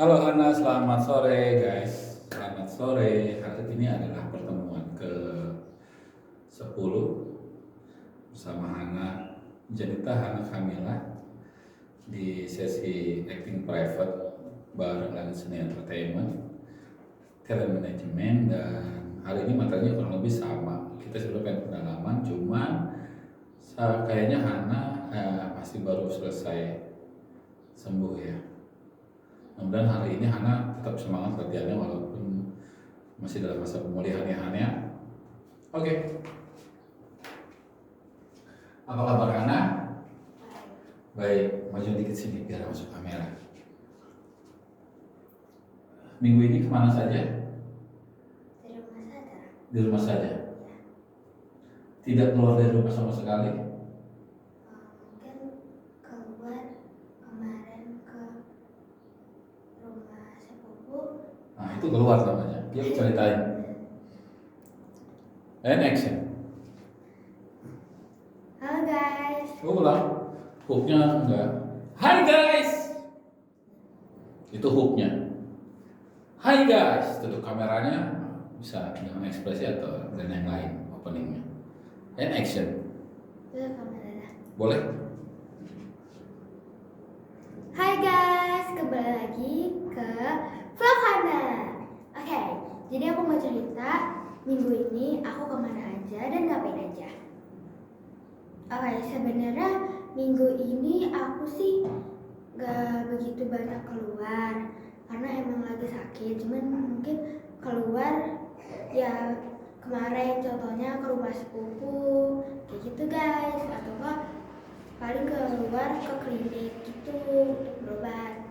Halo Hana, selamat sore guys. Selamat sore. Hari ini adalah pertemuan ke 10 bersama Hana Janita Hana Kamila di sesi acting private bareng Langit Seni Entertainment, talent management, dan hari ini materinya kurang lebih sama. Kita sudah pengen pendalaman, cuman kayaknya Hana masih baru selesai sembuh ya. Kemudian hari ini Hana tetap semangat latihannya walaupun masih dalam masa pemulihan ya Hana ya. Oke. Apa kabar Hana? Baik, maju dikit sini biar masuk kamera. Minggu ini kemana saja? Di rumah saja. Di rumah saja? Ya. Tidak keluar dari rumah sama sekali? Mungkin keluar kemarin ke rumah sepupu. Nah itu keluar namanya. Yuk ceritain. And action. Halo guys. Ulang. Hooknya enggak. Hai guys. Itu hooknya. Hai guys. Tutup kameranya. Bisa dengan ekspresi atau dan yang lain openingnya. And action. Itu kamera. Boleh? Hai guys, kembali lagi ke Vlog Hana. Oke, jadi aku mau cerita minggu ini aku kemana aja dan ngapain aja. Oke, sebenarnya minggu ini aku sih gak begitu banyak keluar karena emang lagi sakit. Cuman mungkin keluar ya kemarin contohnya ke rumah sepupu kayak gitu guys, atau enggak paling keluar ke klinik gitu untuk berobat.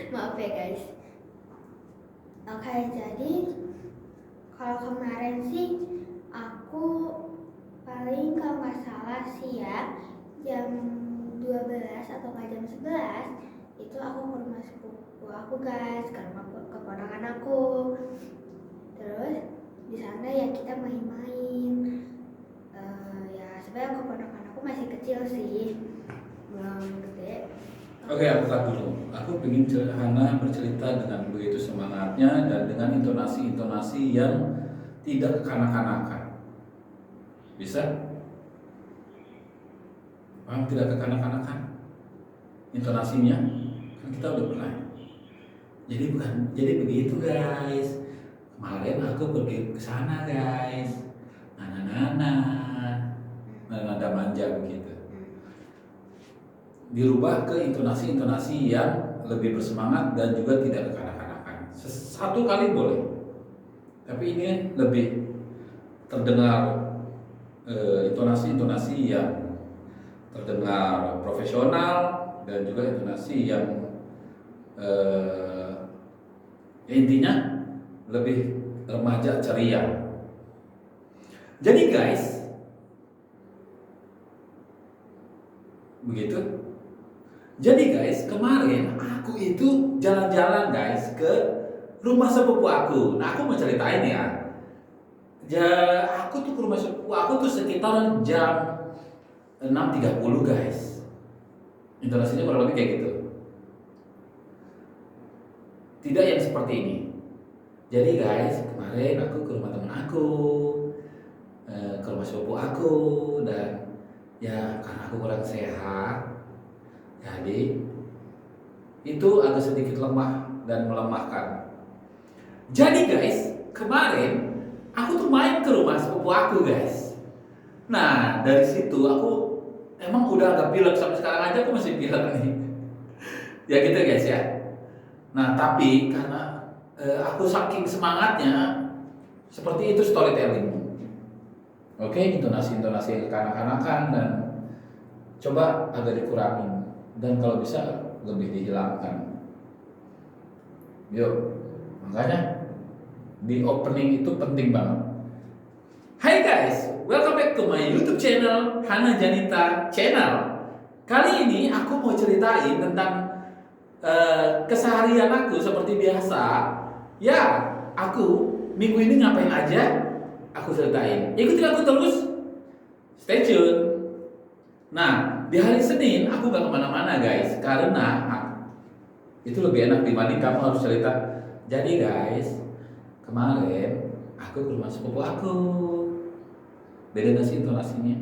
Maaf ya guys. Oke, jadi kalau kemarin sih aku paling kalau nggak salah sih ya jam 12 atau nggak jam 11 itu aku ke rumah sepupu aku guys, ke rumah keponakan aku. Terus di sana ya kita main-main. Ya sebenarnya keponakan aku masih kecil sih, belum gede. Oke, aku cut dulu. Aku ingin Hana bercerita dengan begitu semangatnya dan dengan intonasi-intonasi yang tidak kekanak-kanakan. Bisa? Paham tidak kekanak-kanakan? Intonasinya? Kan kita udah pernah. Jadi begitu guys. Kemarin aku pergi ke sana guys. Nana. Nada manja begitu. Dirubah ke intonasi-intonasi yang lebih bersemangat dan juga tidak kekanak-kanakan. Satu kali boleh, tapi ini lebih terdengar intonasi-intonasi yang terdengar profesional dan juga intonasi yang ya intinya lebih remaja ceria. Jadi guys, begitu. Jadi guys, kemarin aku itu jalan-jalan guys ke rumah sepupu aku. Nah, aku mau ceritain ya. Aku tuh ke rumah sepupu aku tuh sekitar jam 6.30 guys. Intonasinya kurang lebih kayak gitu. Tidak yang seperti ini. Jadi guys, kemarin aku ke rumah teman aku, ke rumah sepupu aku, dan ya karena aku kurang sehat, jadi itu agak sedikit lemah dan melemahkan. Jadi guys, kemarin aku tuh main ke rumah sepupu aku guys. Nah dari situ aku emang udah agak pilek, sampai sekarang aja aku masih pilek nih. Ya gitu guys ya. Nah tapi karena aku saking semangatnya, seperti itu storytelling. Oke, intonasi-intonasi kekanak-kanakan dan coba agak dikurangin dan kalau bisa lebih dihilangkan. Yuk, makanya di opening itu penting banget. Hai guys, welcome back to my YouTube channel Hana Janita Channel. Kali ini aku mau ceritain tentang keseharian aku seperti biasa. Ya, aku minggu ini ngapain aja? Aku ceritain. Ikutin aku terus. Stay tune. Nah, di hari Senin aku gak kemana-mana guys, karena Itu lebih enak dibanding kamu harus cerita. Jadi guys, kemarin aku ke rumah sepupu aku. Beda nggak sih intonasinya?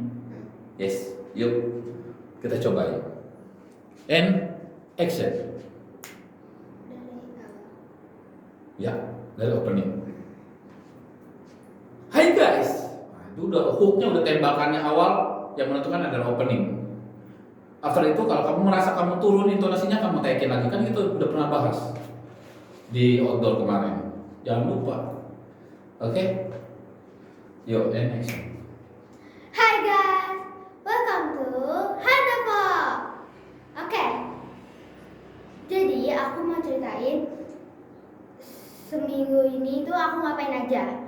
Yes, yuk kita coba yuk. And action. Ya, dari opening. Hai guys. Nah, itu udah hooknya, udah tembakannya awal yang menentukan adalah opening. After itu kalau kamu merasa kamu turun intonasinya, kamu taikin lagi, kan itu udah pernah bahas di outdoor kemarin. Jangan lupa. Oke? Yuk, and action. Hai guys, welcome to Hanapo. Oke, jadi aku mau ceritain seminggu ini tuh aku ngapain aja.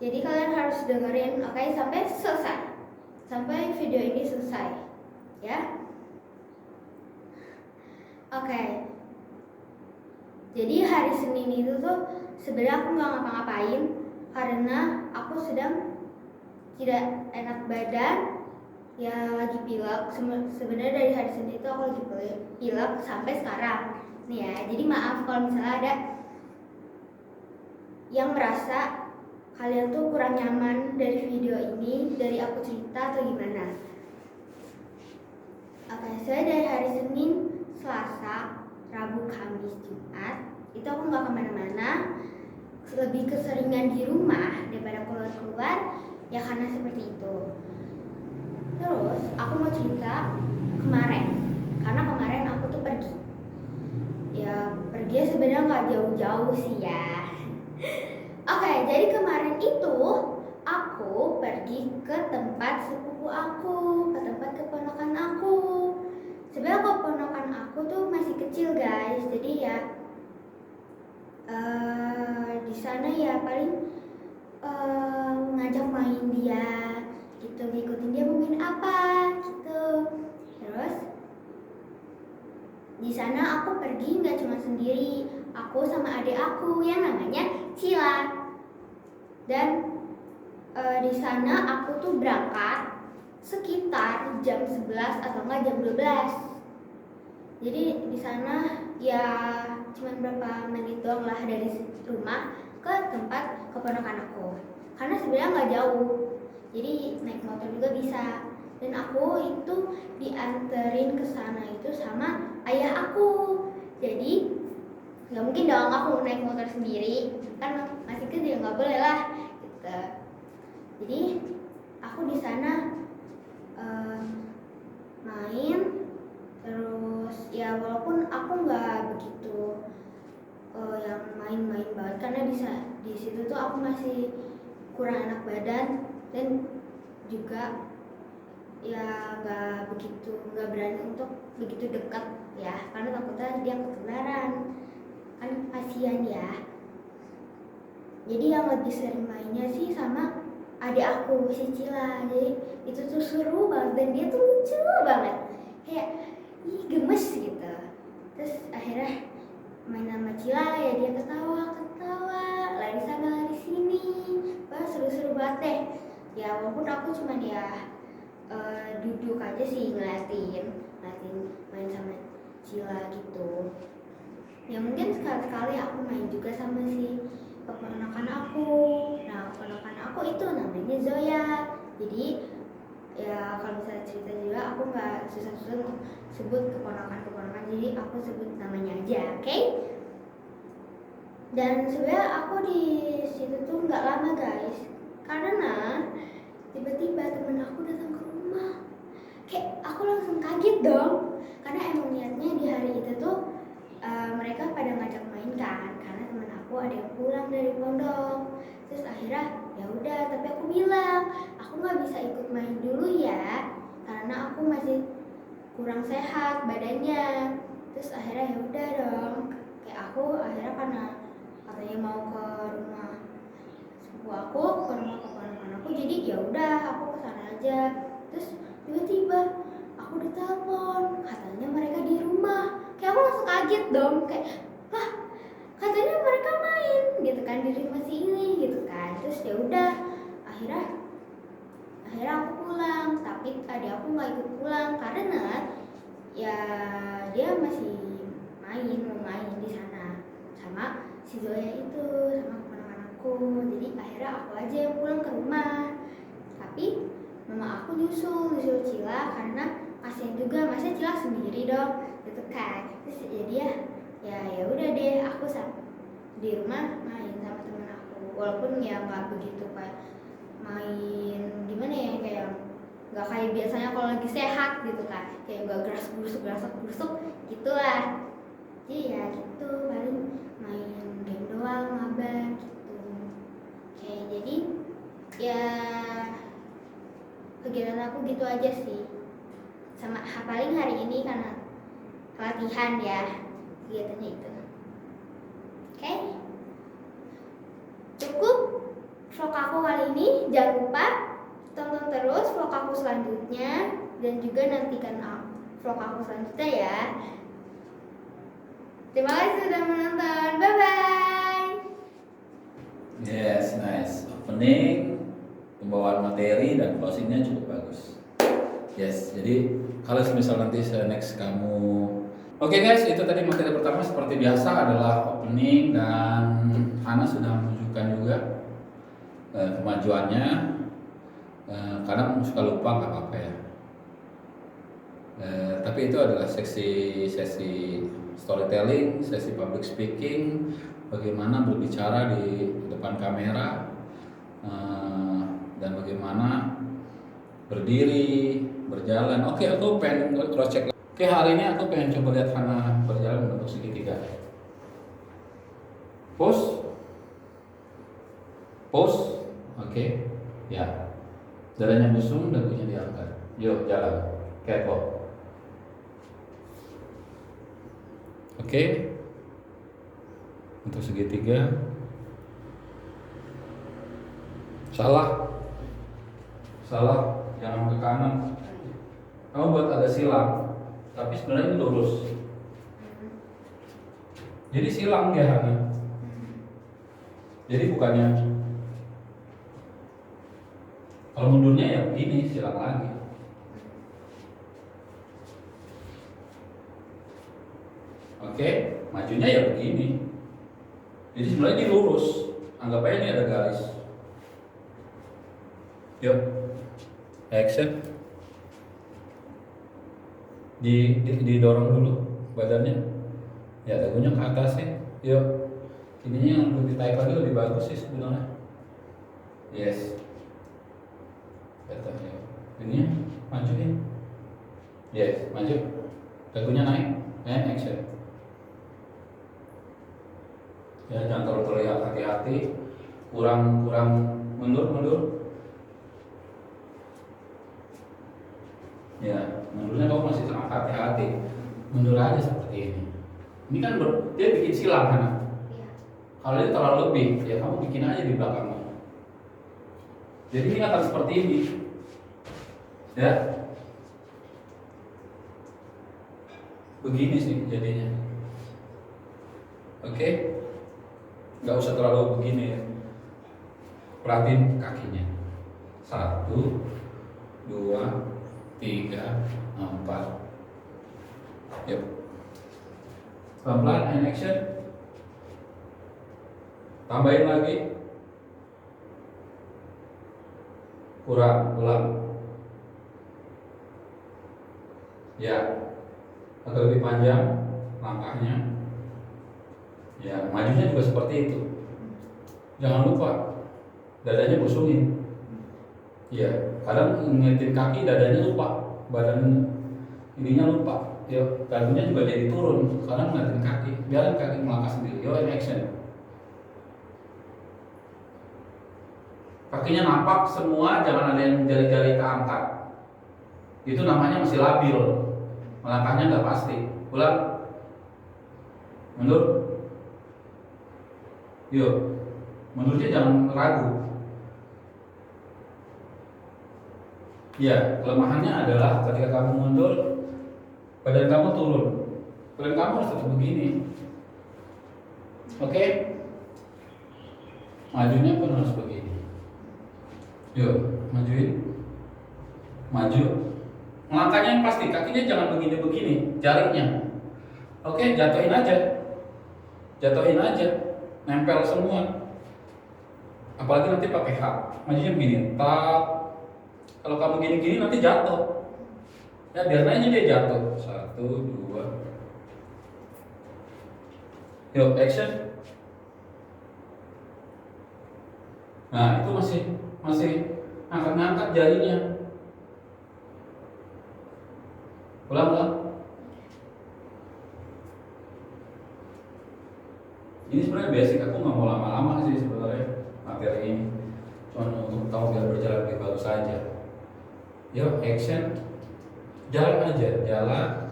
Jadi kalian harus dengerin, oke, sampai selesai, sampai video ini selesai, ya. Oke. Jadi hari Senin itu tuh sebenarnya aku nggak ngapa-ngapain karena aku sedang tidak enak badan, ya lagi pilek. Sebenarnya dari hari Senin itu aku lagi pilek sampai sekarang nih ya. Jadi maaf kalau misalnya ada yang merasa kalian tuh kurang nyaman dari video ini, dari aku cerita atau gimana. Oke, saya dari hari Senin, Selasa, Rabu, Kamis, Jumat itu aku nggak kemana-mana, lebih keseringan di rumah daripada keluar-keluar, ya karena seperti itu. Terus aku mau cerita kemarin, karena kemarin aku tuh pergi. Ya pergi sebenarnya nggak jauh-jauh sih ya. Oke, jadi kemarin itu aku pergi ke tempat sepupu aku, ke tempat keponakan aku. Sebenarnya keponakan aku tuh masih kecil guys, jadi ya di sana ya paling ngajak main dia, gitu, ngikutin dia mau main apa, gitu. Terus di sana aku pergi nggak cuma sendiri, aku sama adik aku yang namanya Cila. Dan di sana aku tuh berangkat sekitar jam 11 atau enggak jam 12. Jadi di sana ya cuma berapa menit doang lah dari rumah ke tempat keponakan aku. Karena sebenarnya nggak jauh. Jadi naik motor juga bisa. Dan aku itu dianterin ke sana itu sama ayah aku. Jadi nggak mungkin dong aku naik motor sendiri, kan masih kecil, nggak boleh lah gitu. Jadi aku di sana main, terus ya walaupun aku nggak begitu yang main-main banget karena di situ tuh aku masih kurang enak badan dan juga ya nggak berani untuk begitu dekat ya, karena takutnya dia ketularan, kan kasihan ya. Jadi yang lebih sering mainnya sih sama adik aku si Cila. Jadi itu tuh seru banget dan dia tuh lucu banget, kayak gemes gitu. Terus akhirnya main sama Cila ya, dia ketawa lari sana lari sini, wah seru-seru banget deh ya. Walaupun aku cuman ya duduk aja sih ngeliatin main sama Cila gitu. Ya mungkin sekali-sekali aku main juga sama si keponakan aku. Nah keponakan aku itu namanya Zoya. Jadi ya kalau misalnya cerita juga aku nggak susah-susah untuk sebut keponakan, jadi aku sebut namanya aja, oke? Dan sebenarnya aku di situ tuh nggak lama guys, karena tiba-tiba temen aku datang ke rumah. Kayak aku langsung kaget dong, karena emang niatnya di hari itu tuh mereka pada ngajak main kan, karena temen aku ada yang pulang dari pondok. Terus akhirnya ya udah, tapi aku bilang aku nggak bisa ikut main dulu ya, karena aku masih kurang sehat badannya. Terus akhirnya ya udah dong, kayak aku akhirnya karena katanya mau ke rumah sepupu aku, ke rumah keponakan aku, jadi ya udah aku kesana aja. Terus tiba-tiba aku ditelepon, katanya mereka di rumah. Kayak aku langsung kaget dong, kayak wah katanya mereka main gitu kan di rumah si ini gitu kan. Terus ya udah akhirnya aku pulang, tapi adik aku nggak ikut pulang karena ya dia masih mau main di sana sama si Zoya itu, sama teman-temanku. Jadi akhirnya aku aja yang pulang ke rumah. Tapi mama aku nyusul Cila karena kasihan juga, masa Cila sendiri dong gitu kan. Terus jadi ya udah deh, aku di rumah main sama temen aku, walaupun ya nggak begitu kayak main gimana ya, kayak nggak kayak biasanya kalau lagi sehat gitu kan, kayak nggak gerasuk gerusuk gitulah. Jadi ya gitu, paling main game doang, mabar gitu. Oke, jadi ya kegiatan aku gitu aja sih. Sama paling hari ini karena latihan ya, kegiatannya itu. Oke, cukup vlog aku kali ini. Jangan lupa tonton terus vlog aku selanjutnya, dan juga nantikan vlog aku selanjutnya ya. Terima kasih sudah menonton, bye bye. Yes, nice. Opening, pembawaan materi dan closingnya cukup bagus. Yes, jadi kalau misal nanti next kamu. Oke guys, itu tadi materi pertama seperti biasa adalah opening, dan Hana sudah menunjukkan juga kemajuannya. Kadang suka lupa, nggak apa-apa ya. Tapi itu adalah sesi storytelling, sesi public speaking, bagaimana berbicara di depan kamera, dan bagaimana berdiri, berjalan. Oke, aku pengen cross check. Oke, hari ini aku pengen coba lihat Hana berjalan membentuk segitiga. Pose. Oke. Ya. Dadanya busung, dagunya diangkat. Yuk, jalan. Catwalk. Oke. Untuk segitiga. Salah, jangan ke kanan. Kamu buat agak silang, tapi sebenarnya ini lurus. Jadi silang ya Hana. Jadi bukannya, kalau mundurnya ya begini, silang lagi. Oke, majunya ya begini. Jadi sebenarnya ini lurus. Anggap aja ini ada garis. Yuk, action. Didorong dulu badannya. Ya, dagunya ke atas ya. Yuk. Ininya yang lebih taik lagi lebih bagus sih sebenarnya. Yes. Betul ya. Ininya majuin. Yes, maju. Dagunya naik. Action. Ya, jangan terlalu terlihat, hati-hati. Kurang mundur. Ya, mundurnya kamu masih sangat hati-hati. Mundur aja seperti ini. Ini kan dia bikin silang kan? Iya. Kalau dia terlalu lebih, ya kamu bikin aja di belakangnya. Jadi ini akan seperti ini. Ya. Begini sih jadinya. Oke. Nggak usah terlalu begini ya. Perhatiin kakinya. 1, 2, 3, 4. Yuk. Pelan-pelan, and action. Tambahin lagi. Ulang. Ya. Agak lebih panjang langkahnya. Ya, majunya juga seperti itu. Jangan lupa dadanya busungin. Ya, kadang ngeliatin kaki dadanya lupa, badan ininya lupa. Yuk, dagunya juga jadi turun karena ngeliatin kaki. Biarin kaki melangkah sendiri. Yuk, in action. Kakinya nampak semua, jangan ada yang jari-jari keangkat. Itu namanya masih labil. Melangkahnya nggak pasti. Ulang. Mundur. Yuk. Mundurnya jangan ragu. Ya, kelemahannya adalah ketika kamu mundur, badan kamu turun. Badan kamu harus tetap begini. Oke? Majunya pun harus begini. Yuk, majuin. Maju. Melangkahnya yang pasti, kakinya jangan begini-begini, jarinya. Oke, jatuhin aja, nempel semua. Apalagi nanti pakai hak, majunya begini, tak. Kalau kamu gini-gini nanti jatuh. Ya biar aja dia jatuh. 1, 2. Yuk, action. Nah, itu masih ngangkat-ngangkat jarinya. Ulang. Ini sebenarnya basic, aku nggak mau lama-lama sih sebenarnya materi ini. Cuma untuk kamu biar berjalan lebih bagus saja. Yuk, action. Jalan aja, jalan.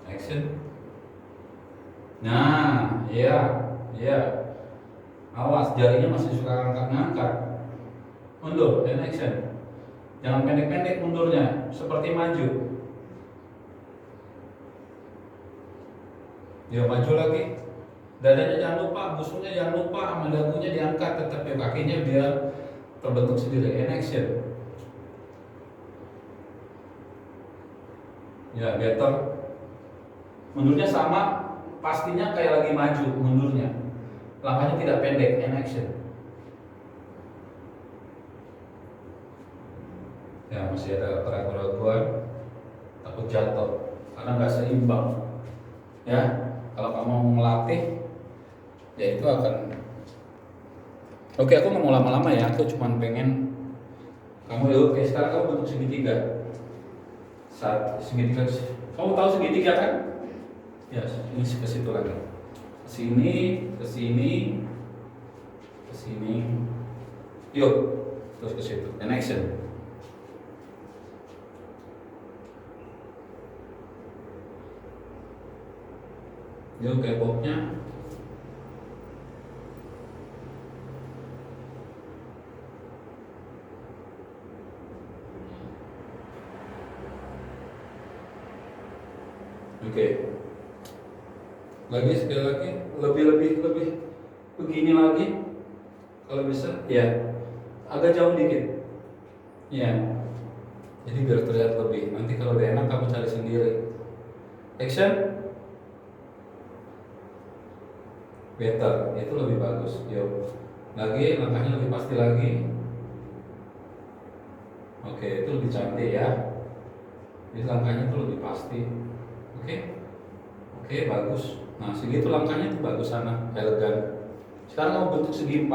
Action. Nah, iya. Awas, jarinya masih suka ngangkat-ngangkat. Mundur, dan action. Jangan pendek-pendek mundurnya, seperti maju. Ya, maju lagi. Dadanya jangan lupa, busuknya jangan lupa, sama dagunya diangkat, tetap ya kakinya biar terbentuk sendiri. And action. Ya, better. Mundurnya sama, pastinya kayak lagi maju mundurnya. Langkahnya tidak pendek. And action. Ya, masih ada keraguan-keraguan, takut jatuh karena nggak seimbang. Ya, kalau kamu mau melatih, ya itu akan. Oke, aku nggak mau lama-lama ya. Aku cuma pengen kamu ya. Oke, sekarang kamu bentuk segitiga. Segitiga. Kamu tahu segitiga kan? Ya, ini ke situ lagi. Ke sini. Yuk, terus ke situ. And action. Yuk, keboknya. Oke. Sekali lagi, lebih begini lagi. Kalau bisa, ya. Agak jauh dikit. Ya. Jadi biar terlihat lebih. Nanti kalau udah enak kamu cari sendiri. Action. Better, itu lebih bagus. Yuk. Lagi, langkahnya lebih pasti lagi. Oke, itu lebih cantik ya. Jadi langkahnya itu lebih pasti. Oke, bagus. Nah, segitu langkahnya itu bagus sana, elegan. Sekarang kamu bentuk segi 4.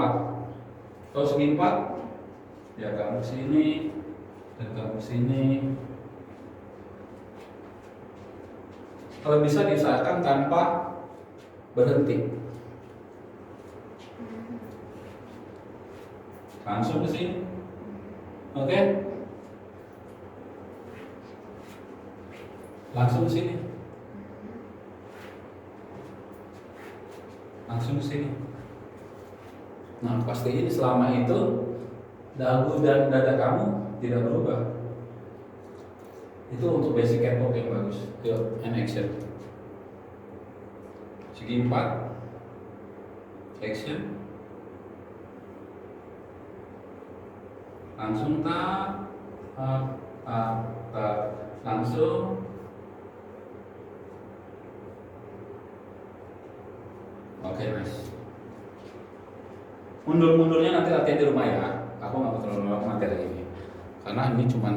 Kalau segi 4, ya kamu sini dan kamu sini. Kalau bisa diusahakan tanpa berhenti. Langsung ke sini. Oke? Langsung ke sini. Nah, pastiin selama itu dagu dan dada kamu tidak berubah. Itu untuk basic catwalk yang bagus. Yuk, and action. Segi 4. Action. Langsung tak, langsung. Oke, nice. Mundur-mundurnya nanti latihan di rumah ya. Aku nggak mau terlalu lama materi ini, karena ini cuman